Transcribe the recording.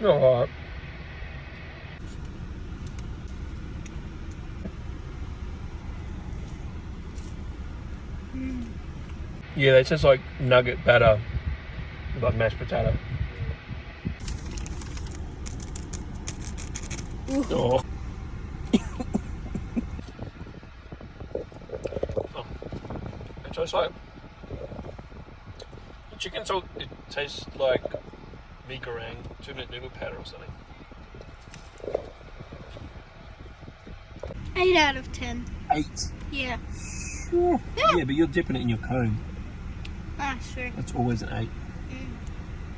alright. Yeah, that's just like nugget batter, like mashed potato. Oh. It tastes like the chicken salt. It tastes like mee goreng, 2-minute noodle powder or something. 8 out of 10. 8. Yeah. Sure. Yeah, but you're dipping it in your cone. Ah, sure. That's always an 8.